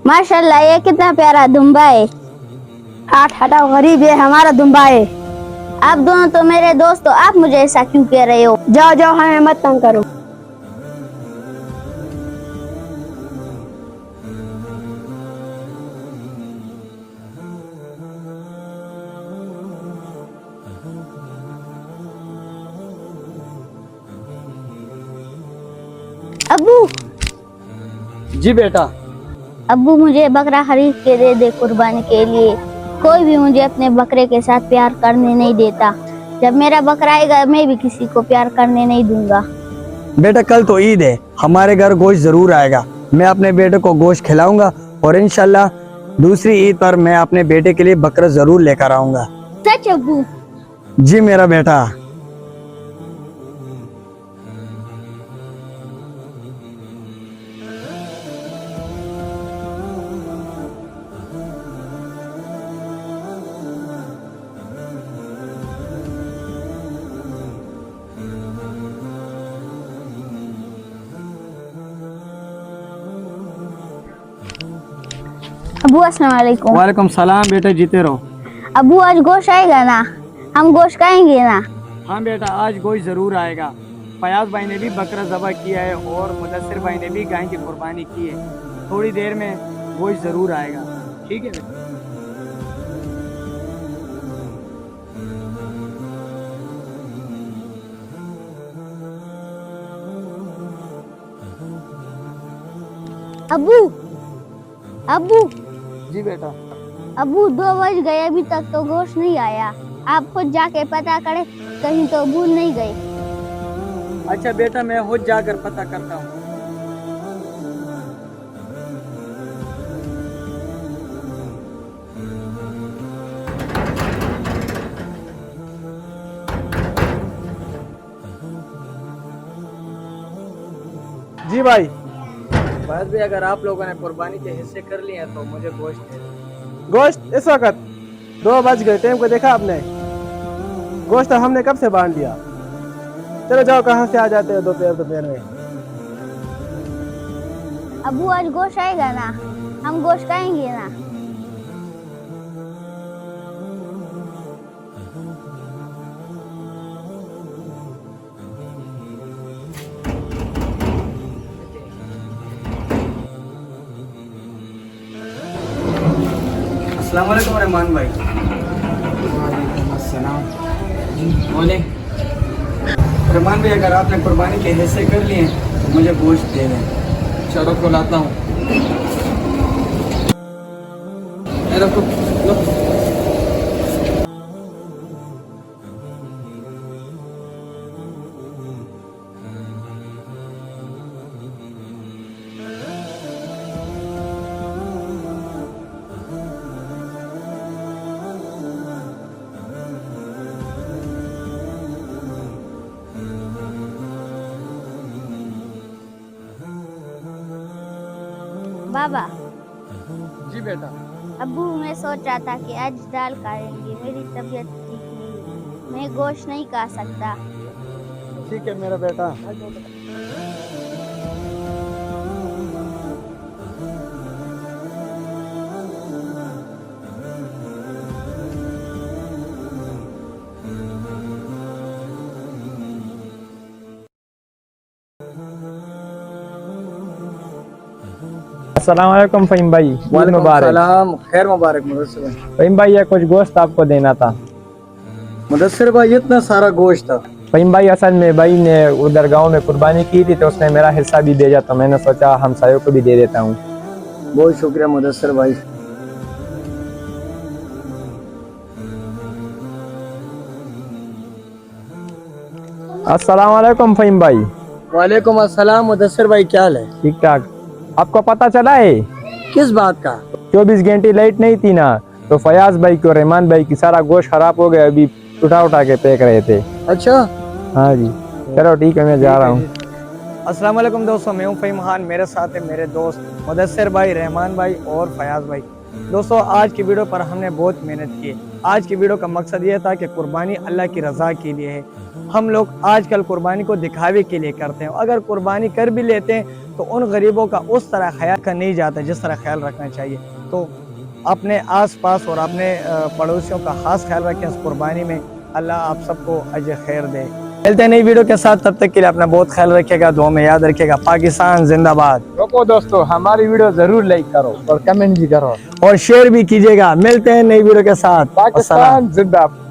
माशाल्लाह, ये कितना प्यारा दुम्बा है। आठ हटाओ, गरीब है हमारा दुम्बा है। आप दोनों तो मेरे दोस्त हो, आप मुझे ऐसा क्यों कह रहे हो? जाओ जाओ, हमें मत तंग करो। अब्बू, जी बेटा। अब्बू मुझे बकरा खरीद के दे दे कुर्बानी के लिए। कोई भी मुझे अपने बकरे के साथ प्यार करने नहीं देता। जब मेरा बकरा आएगा मैं भी किसी को प्यार करने नहीं दूंगा। बेटा कल तो ईद है, हमारे घर गोश्त जरूर आएगा। मैं अपने बेटे को गोश्त खिलाऊंगा और इंशाल्लाह दूसरी ईद पर मैं अपने बेटे के लिए बकरा जरूर लेकर आऊंगा। सच अब्बू? जी मेरा बेटा। अब्बू अस्सलाम वालेकुम। वालेकुम सलाम बेटा, जीते रहो। अब्बू आज गोश्त आएगा ना? हम गोश्त खाएंगे ना? हाँ बेटा, आज गोश्त जरूर आएगा। फयाज भाई ने भी बकरा ज़बह किया है और मुदस्सिर भाई ने भी गाय की कुर्बानी की है। थोड़ी देर में गोश्त जरूर आएगा, ठीक है बेटा। अब्बू, अब्बू, जी बेटा। अब्बू 2 बज गए, अभी तक तो गोश्त नहीं आया। आप खुद जाके पता करें, कहीं तो भूल नहीं गए। अच्छा बेटा, मैं खुद जाकर पता करता हूँ। जी भाई। बस भी अगर आप लोगों ने कुर्बानी के हिस्से कर लिए हैं तो मुझे गोश्त दे दो। गोश्त इस वक्त 2 बज गए, टाइम को देखा आपने? गोश्त हमने कब से बांध दिया। चलो जाओ, कहाँ से आ जाते हो दोपहर में। अब्बू आज गोश्त आएगा ना? हम गोश्त खाएंगे ना? अस्सलाम वालेकुम रहमान भाई। बोले रहमान भाई, अगर आपने कुर्बानी के हिस्से कर लिए हैं तो मुझे गोश्त दे दें। चलो को लाता हूँ। बाबा, जी बेटा। अब्बू मैं सोच रहा था कि आज दाल खाएंगे। मेरी तबीयत ठीक नहीं है, मैं गोश्त नहीं खा सकता। ठीक है मेरा बेटा। अस्सलाम वालेकुम फ़हीम भाई। ईद मुबारक। सलाम, खैर मुबारक मुदस्सिर भाई। फ़हीम भाई, ये कुछ गोश्त आपको देना था। मुदस्सिर भाई, इतना सारा गोश्त था? फ़हीम भाई, असल में भाई ने उधर गांव में कुर्बानी की थी तो उसने मेरा हिस्सा भी भेजा, तो मैंने सोचा हमसायों को भी दे देता हूँ। बहुत शुक्रिया मुदस्सिर भाई। अस्सलाम वालेकुम फ़हीम भाई। वालेकुम अस्सलाम मुदस्सिर भाई, क्या हाल है? ठीक ठाक। आपको पता चला है किस बात का? 24 घंटे लाइट नहीं थी ना, तो फयाज भाई को रहमान भाई की सारा गोश्त खराब हो गया, अभी उठा के फेंक रहे थे। अच्छा। हाँ जी। चलो ठीक है, मैं जा रहा हूँ। अस्सलाम वालेकुम दोस्तों, मैं हूँ फ़हीम खान। मेरे साथ है मेरे दोस्त मुदस्सिर भाई, रहमान भाई और फयाज भाई। दोस्तों आज की वीडियो पर हमने बहुत मेहनत की है। आज की वीडियो का मकसद ये था कि कुर्बानी अल्लाह की रज़ा के लिए है। हम लोग आजकल कुर्बानी को दिखावे के लिए करते हैं। अगर कुर्बानी कर भी लेते हैं तो उन गरीबों का उस तरह ख्याल का नहीं जाता जिस तरह ख्याल रखना चाहिए। तो अपने आसपास और अपने पड़ोसियों का खास ख्याल रखें इस कुर्बानी में। अल्लाह आप सबको अजर खैर दे। मिलते हैं नई वीडियो के साथ, तब तक के लिए अपना बहुत ख्याल रखिएगा, दुआ में याद रखिएगा। पाकिस्तान जिंदाबाद। रोको दोस्तों, हमारी वीडियो जरूर लाइक करो और कमेंट भी करो और शेयर भी कीजिएगा। मिलते हैं नई वीडियो के साथ। पाकिस्तान जिंदाबाद।